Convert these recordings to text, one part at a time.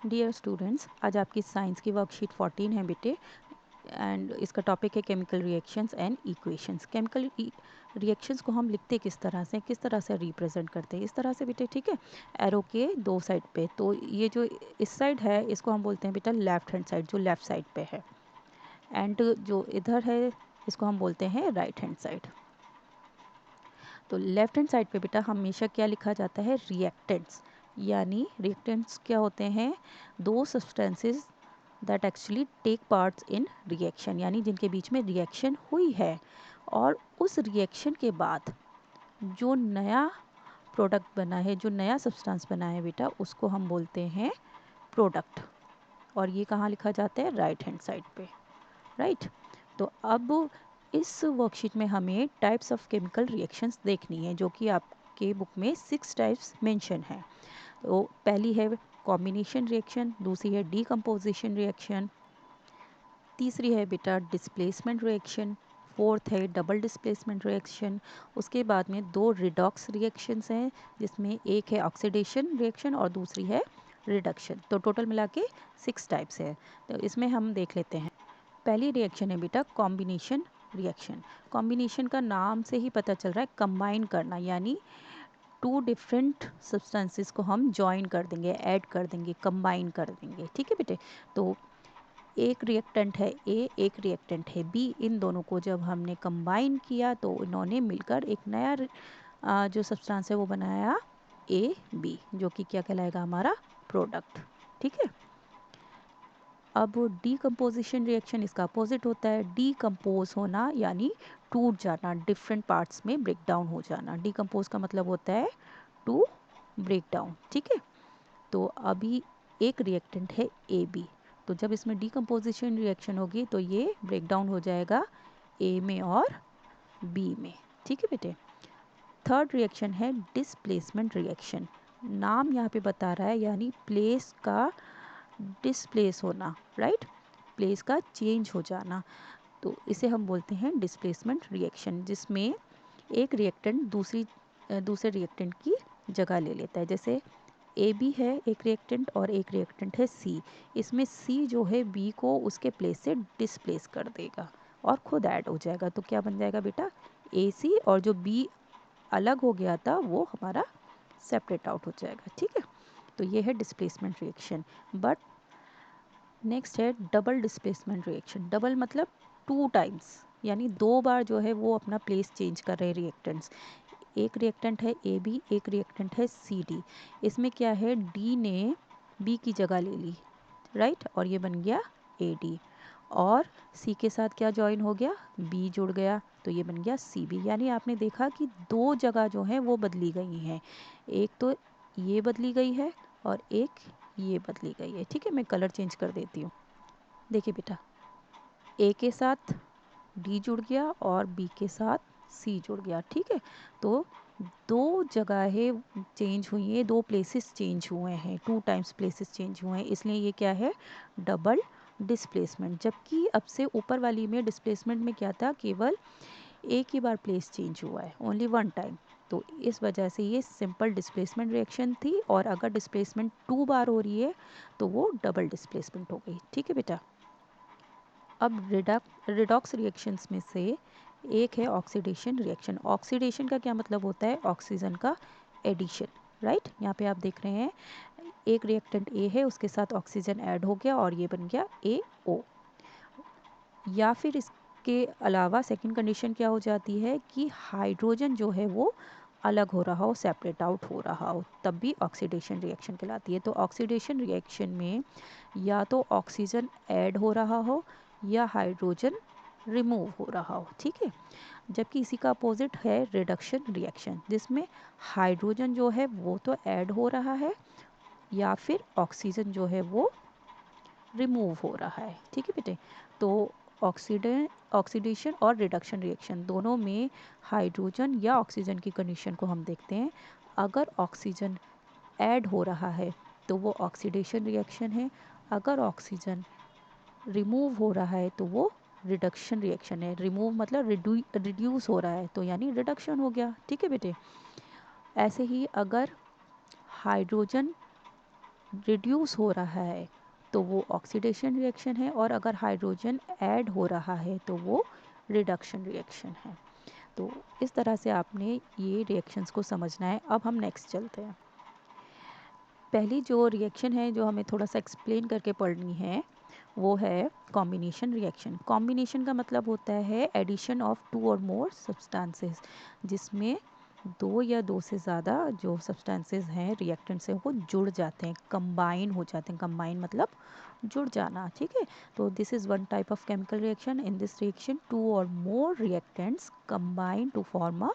Dear students, आज आपकी science की वर्कशीट 14 है बेटे। एंड इसका टॉपिक है chemical reactions and equations. Chemical reactions को हम लिखते किस तरह से रिप्रेजेंट करते हैं, इस तरह से बेटे, ठीक है। एरो के दो साइड पे, तो ये जो इस साइड है इसको हम बोलते हैं बेटा लेफ्ट हैंड साइड, जो लेफ्ट साइड पे है। एंड जो इधर है इसको हम बोलते हैं राइट हैंड साइड। तो लेफ्ट हैंड साइड पे बेटा हमेशा क्या लिखा जाता है, रिएक्टेंट्स। यानी रिएक्टेंट्स क्या होते हैं, दो substances that actually take parts in reaction, यानी जिनके बीच में रिएक्शन हुई है और उस रिएक्शन के बाद जो नया प्रोडक्ट बना है, जो नया सब्सटेंस बना है बेटा, उसको हम बोलते हैं प्रोडक्ट। और ये कहाँ लिखा जाता है, राइट हैंड साइड पे, राइट। तो अब इस वर्कशीट में हमें टाइप्स ऑफ केमिकल रिएक्शंस देखनी है, जो कि आपके बुक में 6 टाइप्स मेंशन है। तो पहली है कॉम्बिनेशन रिएक्शन, दूसरी है डीकम्पोजिशन रिएक्शन, तीसरी है बेटा डिस्प्लेसमेंट रिएक्शन, फोर्थ है डबल डिस्प्लेसमेंट रिएक्शन। उसके बाद में दो रिडॉक्स रिएक्शंस हैं, जिसमें एक है ऑक्सीडेशन रिएक्शन और दूसरी है रिडक्शन। तो टोटल मिला के 6 टाइप्स है। तो इसमें हम देख लेते हैं। पहली रिएक्शन है बेटा कॉम्बिनेशन रिएक्शन। कॉम्बिनेशन का नाम से ही पता चल रहा है कंबाइन करना, यानी टू डिफरेंट सब्सटेंसेस को हम जॉइन कर देंगे, ऐड कर देंगे, कंबाइन कर देंगे, ठीक है बेटे। तो एक रिएक्टेंट है ए, एक रिएक्टेंट है बी, इन दोनों को जब हमने कंबाइन किया तो इन्होंने मिलकर एक नया जो सब्सटेंस है वो बनाया ए बी, जो कि क्या कहलाएगा, हमारा प्रोडक्ट, ठीक है। अब डीकम्पोजिशन रिएक्शन इसका अपोजिट होता है। डीकम्पोज होना यानी टूट जाना, डिफरेंट पार्ट्स में ब्रेक डाउन हो जाना। डीकम्पोज का मतलब होता है टू ब्रेक डाउन, ठीक है। तो अभी एक रिएक्टेंट है ए बी, तो जब इसमें डीकम्पोजिशन रिएक्शन होगी तो ये ब्रेक डाउन हो जाएगा ए में और बी में, ठीक है बेटे। थर्ड रिएक्शन है डिस्प्लेसमेंट रिएक्शन। नाम यहाँ पे बता रहा है, यानी प्लेस का डिस्प्लेस होना, राइट, प्लेस का चेंज हो जाना। तो इसे हम बोलते हैं डिस्प्लेसमेंट रिएक्शन, जिसमें एक रिएक्टेंट दूसरे रिएक्टेंट की जगह ले लेता है। जैसे ए बी है एक रिएक्टेंट और एक रिएक्टेंट है सी। इसमें सी जो है बी को उसके प्लेस से डिस्प्लेस कर देगा और खुद ऐड हो जाएगा। तो क्या बन जाएगा बेटा, ए सी, और जो बी अलग हो गया था वो हमारा सेपरेट आउट हो जाएगा, ठीक है। तो ये है डिस्प्लेसमेंट रिएक्शन। बट नेक्स्ट है डबल डिस्प्लेसमेंट रिएक्शन। डबल मतलब 2 टाइम्स, यानी 2 बार जो है वो अपना प्लेस चेंज कर रहे हैं रिएक्टेंट्स। एक रिएक्टेंट है ए बी, एक रिएक्टेंट है सी डी। इसमें क्या है, डी ने बी की जगह ले ली, राइट, और ये बन गया ए डी। और सी के साथ क्या जॉइन हो गया, बी जुड़ गया, तो ये बन गया सी बी। यानी आपने देखा कि 2 जगह जो है वो बदली गई हैं। एक तो ये बदली गई है और एक ये बदली गई है, ठीक है। मैं कलर चेंज कर देती हूँ। देखिए बेटा, ए के साथ डी जुड़ गया और बी के साथ सी जुड़ गया, ठीक है। तो 2 जगहें चेंज हुई हैं, 2 प्लेसेस चेंज हुए हैं, 2 टाइम्स प्लेसेस चेंज हुए हैं, इसलिए ये क्या है, डबल डिस्प्लेसमेंट। जबकि अब से ऊपर वाली में डिस्प्लेसमेंट में क्या था, केवल एक ही बार प्लेस चेंज हुआ है, ओनली 1 टाइम। तो इस वजह से ये सिंपल डिस्प्लेसमेंट रिएक्शन थी, और अगर डिस्प्लेसमेंट 2 बार हो रही है तो वो डबल डिस्प्लेसमेंट हो गई, ठीक है बेटा। अब रिडॉक्स रिएक्शंस में से एक है ऑक्सीडेशन रिएक्शन। ऑक्सीडेशन का क्या मतलब होता है, ऑक्सीजन का एडिशन, राइट। यहाँ पे आप देख रहे हैं एक रिएक्टेंट ए है, उसके साथ ऑक्सीजन ऐड हो गया और ये बन गया ए ओ। या फिर इसके अलावा सेकंड कंडीशन क्या हो जाती है कि हाइड्रोजन जो है वो अलग हो रहा हो, सेपरेट आउट हो रहा हो, तब भी ऑक्सीडेशन रिएक्शन कहलाती है। तो ऑक्सीडेशन रिएक्शन में या तो ऑक्सीजन ऐड हो रहा हो या हाइड्रोजन रिमूव हो रहा हो, ठीक है। जबकि इसी का अपोजिट है रिडक्शन रिएक्शन, जिसमें हाइड्रोजन जो है वो तो ऐड हो रहा है या फिर ऑक्सीजन जो है वो रिमूव हो रहा है, ठीक है बेटे। तो ऑक्सीडेशन और रिडक्शन रिएक्शन दोनों में हाइड्रोजन या ऑक्सीजन की कंडीशन को हम देखते हैं। अगर ऑक्सीजन ऐड हो रहा है तो वो ऑक्सीडेशन रिएक्शन है, अगर ऑक्सीजन रिमूव हो रहा है तो वो रिडक्शन रिएक्शन है। रिमूव मतलब रिड्यूस हो रहा है, तो यानी रिडक्शन हो गया, ठीक है बेटे। ऐसे ही अगर हाइड्रोजन रिड्यूस हो रहा है तो वो ऑक्सीडेशन रिएक्शन है, और अगर हाइड्रोजन ऐड हो रहा है तो वो रिडक्शन रिएक्शन है। तो इस तरह से आपने ये रिएक्शंस को समझना है। अब हम नेक्स्ट चलते हैं। पहली जो रिएक्शन है जो हमें थोड़ा सा एक्सप्लेन करके पढ़नी है वो है कॉम्बिनेशन रिएक्शन। कॉम्बिनेशन का मतलब होता है एडिशन ऑफ टू और मोर सब्सटेंसेस, जिसमें दो या दो से ज़्यादा जो सब्सटेंसेस हैं, रिएक्टेंट्स हैं, वो जुड़ जाते हैं, कंबाइन हो जाते हैं। कंबाइन मतलब जुड़ जाना, ठीक है। तो this is one type of chemical reaction. In this reaction two और more reactants combine to form a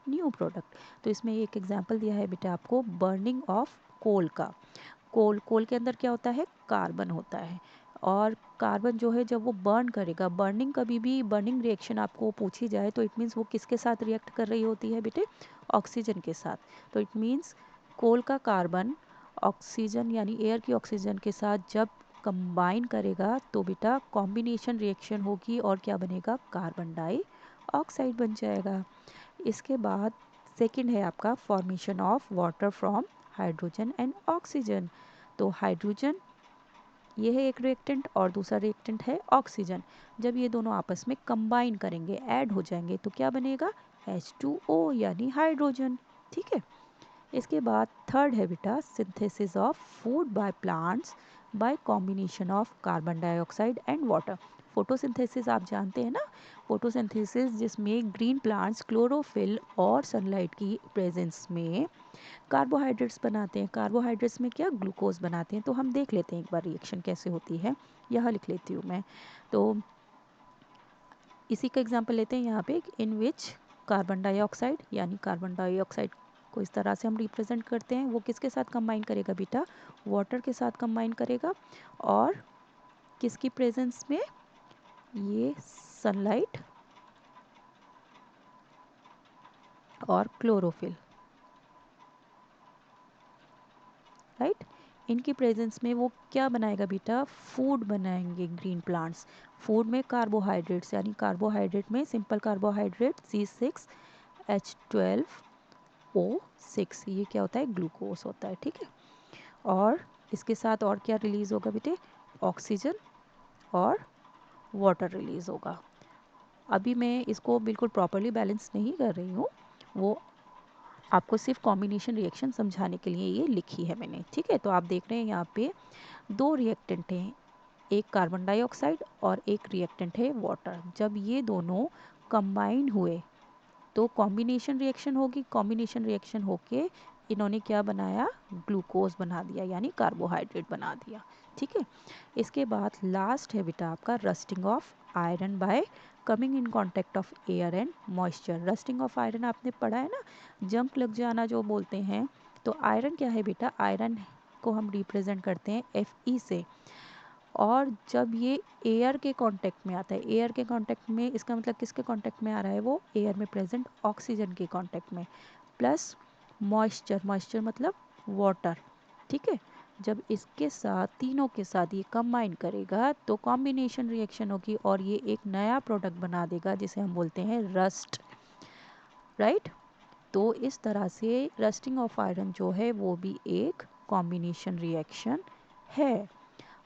new product. तो इसमें एक एग्जांपल दिया है बेटा आपको, बर्निंग ऑफ कोल का। कोल के अंदर क्या होता है, कार्बन होता है, और कार्बन जो है जब वो बर्न करेगा, बर्निंग, कभी भी बर्निंग रिएक्शन आपको पूछी जाए तो इट मीन्स वो किसके साथ रिएक्ट कर रही होती है बेटे, ऑक्सीजन के साथ। तो इट मीन्स कोल का कार्बन ऑक्सीजन यानी एयर की ऑक्सीजन के साथ जब कंबाइन करेगा तो बेटा कॉम्बिनेशन रिएक्शन होगी, और क्या बनेगा, कार्बन डाइऑक्साइड बन जाएगा। इसके बाद सेकंड है आपका formation of water from hydrogen and oxygen. तो हाइड्रोजन ये है एक रिएक्टेंट, और दूसरा रिएक्टेंट है ऑक्सीजन। जब ये दोनों आपस में कंबाइन करेंगे, ऐड हो जाएंगे, तो क्या बनेगा, H2O यानी हाइड्रोजन, ठीक है। इसके बाद थर्ड है बेटा synthesis of food by plants by combination of carbon dioxide and water. Photosynthesis आप जानते हैं ना, फोटोसिंथेसिस जिसमें ग्रीन प्लांट्स क्लोरोफिल और सनलाइट की प्रेजेंस में कार्बोहाइड्रेट्स बनाते हैं। कार्बोहाइड्रेट्स में क्या, ग्लूकोज बनाते हैं। तो हम देख लेते हैं एक बार रिएक्शन कैसे होती है, यहाँ लिख लेती हूँ मैं। तो इसी का एग्जांपल लेते हैं यहाँ पे, इन विच कार्बन डाइऑक्साइड यानी कार्बन डाइऑक्साइड को इस तरह से हम रिप्रेजेंट करते हैं। वो किसके साथ कंबाइन करेगा बेटा, वाटर के साथ कंबाइन करेगा, और किसकी प्रेजेंस में, ये सनलाइट और क्लोरोफिल, राइट। इनकी प्रेजेंस में वो क्या बनाएगा बेटा, फूड बनाएंगे ग्रीन प्लांट्स। फूड में कार्बोहाइड्रेट्स, यानी कार्बोहाइड्रेट में सिंपल कार्बोहाइड्रेट C6H12O6, ये क्या होता है, ग्लूकोज होता है, ठीक है। और इसके साथ और क्या रिलीज होगा बेटे, ऑक्सीजन और वाटर रिलीज होगा। अभी मैं इसको बिल्कुल प्रॉपरली बैलेंस नहीं कर रही हूँ, वो आपको सिर्फ कॉम्बिनेशन रिएक्शन समझाने के लिए ये लिखी है मैंने, ठीक है। तो आप देख रहे हैं यहाँ पे दो रिएक्टेंट हैं, एक कार्बन डाइऑक्साइड और एक रिएक्टेंट है वाटर। जब ये दोनों कंबाइन हुए तो कॉम्बिनेशन रिएक्शन होगी। कॉम्बिनेशन रिएक्शन होके इन्होंने क्या बनाया, ग्लूकोज बना दिया, यानी कार्बोहाइड्रेट बना दिया, ठीक है। इसके बाद लास्ट है बेटा आपका rusting of iron bye coming in contact of air and moisture. Rusting of iron आपने पढ़ा है ना, जंग लग जाना जो बोलते हैं। तो आयरन क्या है बेटा, आयरन को हम रिप्रेजेंट करते हैं Fe से, और जब ये एयर के कांटेक्ट में आता है, एयर के कांटेक्ट में, इसका मतलब किसके कांटेक्ट में आ रहा है, वो एयर में प्रेजेंट ऑक्सीजन के कांटेक्ट में, प्लस मॉइस्चर, मॉइस्चर मतलब वाटर, ठीक है। जब इसके साथ, तीनों के साथ ये कंबाइन करेगा तो कॉम्बिनेशन रिएक्शन होगी, और ये एक नया प्रोडक्ट बना देगा जिसे हम बोलते हैं रस्ट, राइट। तो इस तरह से रस्टिंग ऑफ आयरन जो है वो भी एक कॉम्बिनेशन रिएक्शन है।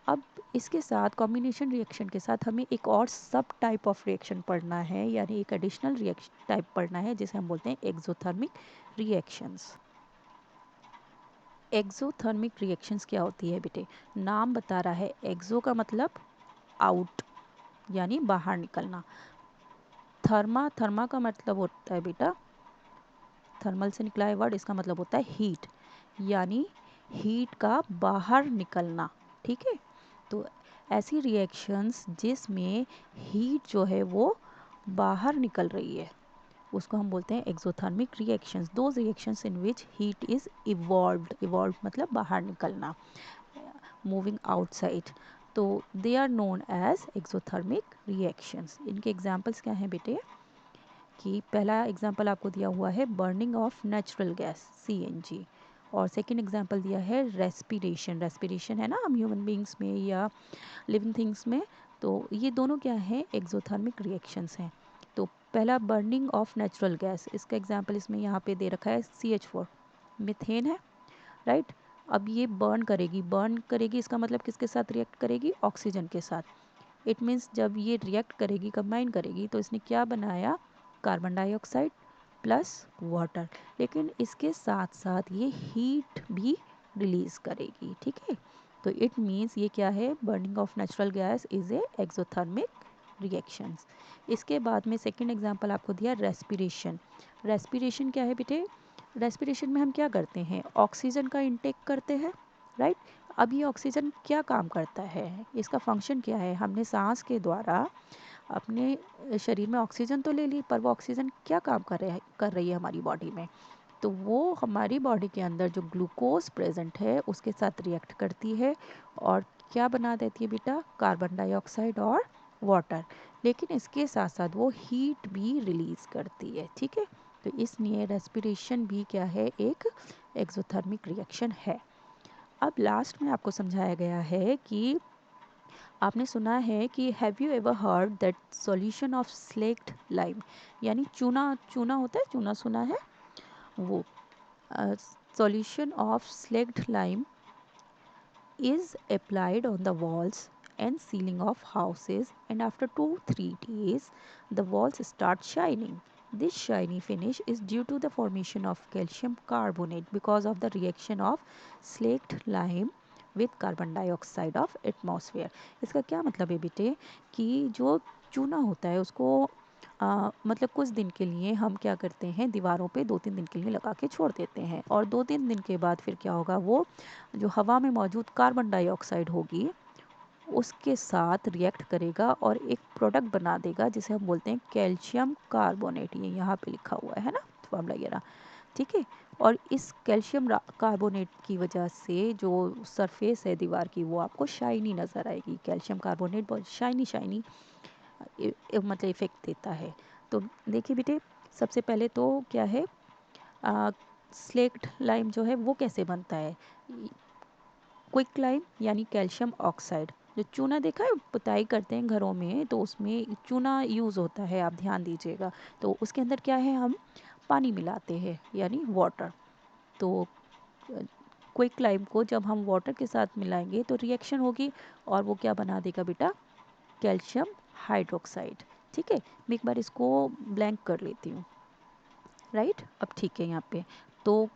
अब इसके साथ, कॉम्बिनेशन रिएक्शन के साथ, हमें एक और सब टाइप ऑफ रिएक्शन पढ़ना है, यानी एक एडिशनल रिएक्शन टाइप पढ़ना है जिसे हम बोलते हैं एक्सोथर्मिक रिएक्शंस। एक्सोथर्मिक रिएक्शंस क्या होती है बेटे, नाम बता रहा है, एक्सो का मतलब आउट यानी बाहर निकलना, थर्मा, थर्मा का मतलब होता है बेटा, थर्मल से निकला है वर्ड, इसका मतलब होता है हीट, यानी हीट का बाहर निकलना, ठीक है। तो ऐसी रिएक्शंस जिसमें हीट जो है वो बाहर निकल रही है उसको हम बोलते हैं exothermic reactions. Those reactions in which heat is evolved, evolve मतलब बाहर निकलना, मूविंग आउटसाइड, तो they are known as exothermic reactions. इनके एग्जांपल्स क्या हैं बेटे, कि पहला एग्जांपल आपको दिया हुआ है burning of natural gas CNG, और सेकंड एग्जांपल दिया है रेस्पिरेशन, रेस्पिरेशन है ना हम ह्यूमन बींग्स में या लिविंग थिंग्स में, तो ये दोनों क्या हैं, एक्सोथर्मिक रिएक्शंस हैं। तो पहला बर्निंग ऑफ नेचुरल गैस, इसका एग्जांपल इसमें यहाँ पे दे रखा है CH4, मीथेन है, राइट। अब ये बर्न करेगी इसका मतलब किसके साथ रिएक्ट करेगी? ऑक्सीजन के साथ। इट मीन्स जब ये रिएक्ट करेगी, कंबाइन करेगी, तो इसने क्या बनाया? Carbon dioxide plus water. लेकिन इसके साथ साथ ये हीट भी रिलीज करेगी, ठीक है। तो इट मीन्स ये क्या है? Burning of natural gas is a exothermic reactions. इसके बाद में सेकंड एग्जांपल आपको दिया रेस्पिरेशन। रेस्पिरेशन क्या है बेटे? रेस्पिरेशन में हम क्या करते हैं? ऑक्सीजन का इंटेक करते हैं, राइट। अब ये ऑक्सीजन क्या काम करता है? इसका फंक्शन क्या है? हमने सांस के द्वारा अपने शरीर में ऑक्सीजन तो ले ली, पर वो ऑक्सीजन क्या काम कर रही है हमारी बॉडी में? तो वो हमारी बॉडी के अंदर जो ग्लूकोज प्रेजेंट है उसके साथ रिएक्ट करती है और क्या बना देती है बेटा? कार्बन डाइऑक्साइड और वाटर। लेकिन इसके साथ साथ वो हीट भी रिलीज करती है, ठीक है। तो इसलिए रेस्पिरेशन भी क्या है? एक एक्सोथर्मिक रिएक्शन है। अब लास्ट में आपको समझाया गया है कि आपने सुना है कि have you ever heard that solution of slaked lime, यानी चूना, चूना होता है, चूना सुना है? वो solution of slaked lime is applied on the walls and ceiling of houses, and after 2-3 days the walls start shining. This shiny finish is due to the formation of calcium carbonate because of the reaction of slaked lime with carbon dioxide of atmosphere. इसका क्या मतलब है बेटे? कि जो चूना होता है उसको मतलब कुछ दिन के लिए हम क्या करते हैं? दीवारों पे 2-3 दिन के लिए लगा के छोड़ देते हैं, और 2-3 दिन के बाद फिर क्या होगा? वो जो हवा में मौजूद कार्बन डाइऑक्साइड होगी उसके साथ रिएक्ट करेगा और एक प्रोडक्ट बना देगा जिसे हम बोलते हैं कैल्शियम कार्बोनेट। ये यहाँ पे लिखा हुआ है ना फॉर्मूला ये रहा, ठीक है। और इस कैल्शियम कार्बोनेट की वजह से जो सरफेस है दीवार की वो आपको शाइनी नज़र आएगी। कैल्शियम कार्बोनेट बहुत शाइनी शाइनी मतलब इफेक्ट देता है। तो देखिए बेटे, सबसे पहले तो क्या है? स्लेक्ट लाइम जो है वो कैसे बनता है? क्विक लाइम यानी कैल्शियम ऑक्साइड। जो चूना देखा है पुताई करते हैं घरों में, तो उसमें चूना यूज़ होता है, आप ध्यान दीजिएगा। तो उसके अंदर क्या है? हम पानी मिलाते हैं यानी वाटर। तो क्विक लाइम को जब हम वाटर के साथ मिलाएंगे तो रिएक्शन होगी और वो क्या बना देगा बेटा? कैल्शियम हाइड्रोक्साइड, ठीक है। मैं एक बार इसको ब्लैंक कर लेती हूँ, राइट। अब ठीक है यहाँ पे। तो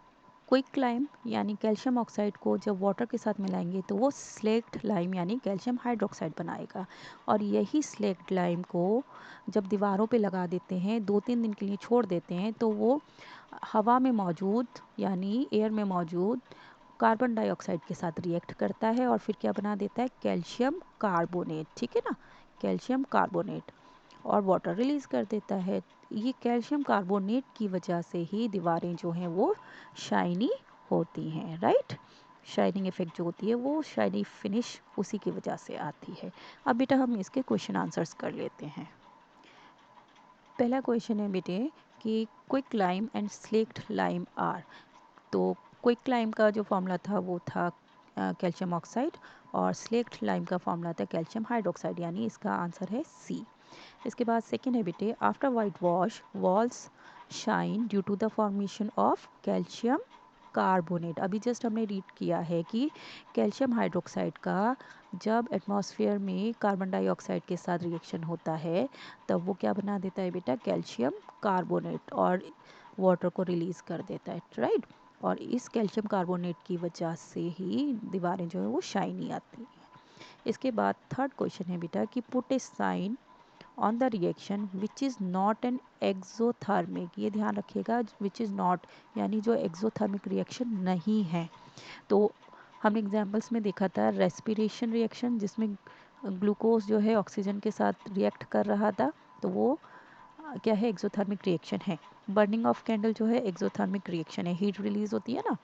क्विक लाइम यानी कैल्शियम ऑक्साइड को जब वाटर के साथ मिलाएंगे तो वो स्लेक्ट लाइम यानी कैल्शियम हाइड्रोक्साइड बनाएगा। और यही स्लेक्ट लाइम को जब दीवारों पे लगा देते हैं, 2-3 दिन के लिए छोड़ देते हैं, तो वो हवा में मौजूद यानी एयर में मौजूद कार्बन डाइऑक्साइड के साथ रिएक्ट करता है और फिर क्या बना देता है? कैल्शियम कार्बोनेट, ठीक है ना। कैल्शियम कार्बोनेट और वाटर रिलीज़ कर देता है। ये कैल्शियम कार्बोनेट की वजह से ही दीवारें जो हैं वो शाइनी होती हैं, राइट। शाइनिंग इफेक्ट जो होती है वो शाइनी फिनिश उसी की वजह से आती है। अब बेटा हम इसके क्वेश्चन आंसर्स कर लेते हैं। पहला क्वेश्चन है बेटे कि quick lime and slaked lime are. तो क्विक लाइम का जो फॉर्मूला था वो था कैल्शियम ऑक्साइड, और स्लेक्ट लाइम का फॉर्मूला था कैल्शियम हाइड्रोक्साइड, यानी इसका आंसर है सी। इसके बाद सेकेंड है बेटे, after white wash walls shine due to the formation of calcium carbonate. अभी जस्ट हमने रीड किया है कि कैल्शियम हाइड्रोक्साइड का जब एटमॉस्फेयर में कार्बन डाइऑक्साइड के साथ रिएक्शन होता है तब वो क्या बना देता है बेटा? कैल्शियम कार्बोनेट, और वाटर को रिलीज़ कर देता है, राइट। और इस कैल्शियम कार्बोनेट की वजह से ही दीवारें जो है वो शाइनी आती हैं। इसके बाद थर्ड क्वेश्चन है बेटा कि put a sign on the reaction which is not an exothermic. ये ध्यान रखिएगा, विच इज़ नॉट यानी जो एक्सोथर्मिक रिएक्शन नहीं है। तो हमने एग्जाम्पल्स में देखा था रेस्पिरेशन रिएक्शन जिसमें ग्लूकोज जो है ऑक्सीजन के साथ रिएक्ट कर रहा था, तो वो क्या है? एक्सोथर्मिक रिएक्शन है। बर्निंग ऑफ कैंडल जो है एक्सोथर्मिक रिएक्शन है, हीट रिलीज होती है ना।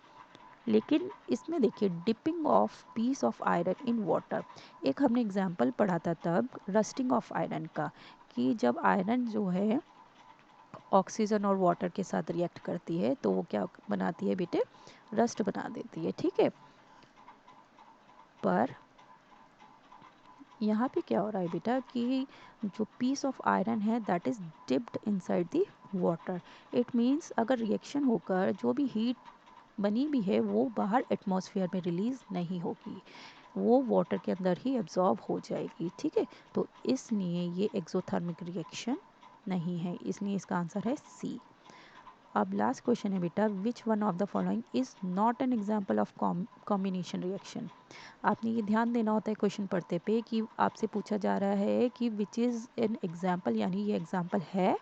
लेकिन इसमें देखिए dipping of peace of iron in water, एक हमने एग्जाम्पल पढ़ा था तब रस्टिंग ऑफ आयरन का, कि जब आयरन जो है ऑक्सीजन और वाटर के साथ रिएक्ट करती है तो वो क्या बनाती है बेटे? रस्ट बना देती है, ठीक है। पर यहाँ पे क्या हो रहा है बेटा कि जो पीस ऑफ आयरन है that is dipped inside the water. It means अगर रिएक्शन होकर जो भी हीट बनी भी है वो बाहर एटमॉस्फेयर में रिलीज़ नहीं होगी, वो वाटर के अंदर ही एब्जॉर्ब हो जाएगी। ठीक है, तो इसलिए ये एक्सोथर्मिक रिएक्शन नहीं है, इसलिए इसका आंसर है सी। अब लास्ट क्वेश्चन है बेटा, which one of the following is not an example of combination reaction. आपने ये ध्यान देना होता है क्वेश्चन पढ़ते पे कि आपसे पूछा जा रहा है कि विच इज़ एन एग्जाम्पल, यानी ये एग्जाम्पल है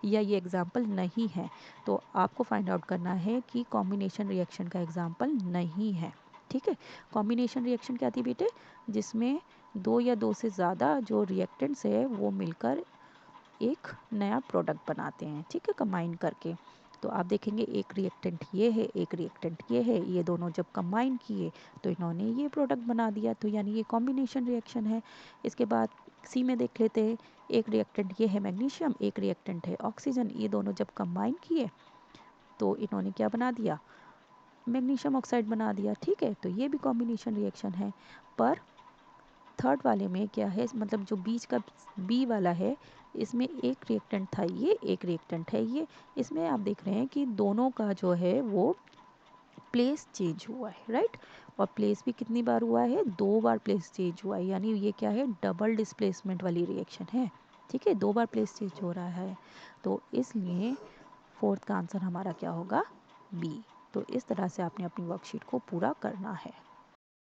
या ये एग्जाम्पल नहीं है। तो आपको फाइंड आउट करना है कि कॉम्बिनेशन रिएक्शन का एग्जाम्पल नहीं है। ठीक है, कॉम्बिनेशन रिएक्शन क्या थी बेटे, जिसमें दो या दो से ज़्यादा जो रिएक्टेंट्स है वो मिलकर एक नया प्रोडक्ट बनाते हैं। ठीक है, कंबाइन करके। तो आप देखेंगे एक रिएक्टेंट ये है, एक रिएक्टेंट ये है, ये दोनों जब कंबाइन किए तो इन्होंने ये प्रोडक्ट बना दिया, तो यानी ये कॉम्बिनेशन रिएक्शन है। इसके बाद सी में देख लेते हैं, एक रिएक्टेंट ये है मैग्नीशियम, एक रिएक्टेंट है ऑक्सीजन, ये दोनों जब कंबाइन किए तो इन्होंने क्या बना दिया, मैग्नीशियम ऑक्साइड बना दिया। ठीक है, तो ये भी कॉम्बिनेशन रिएक्शन है। पर थर्ड वाले में क्या है, मतलब जो बीच का बी वाला है, इसमें एक रिएक्टेंट था ये, एक रिएक्टेंट है ये। इसमें आप देख रहे हैं कि दोनों का जो है वो प्लेस चेंज हुआ है, राइट। और प्लेस भी कितनी बार हुआ है, 2 बार प्लेस चेंज हुआ है, यानी ये क्या है, डबल डिस्प्लेसमेंट वाली रिएक्शन है। ठीक है, 2 बार प्लेस चेंज हो रहा है, तो इसलिए फोर्थ का आंसर हमारा क्या होगा, बी। तो इस तरह से आपने अपनी वर्कशीट को पूरा करना है।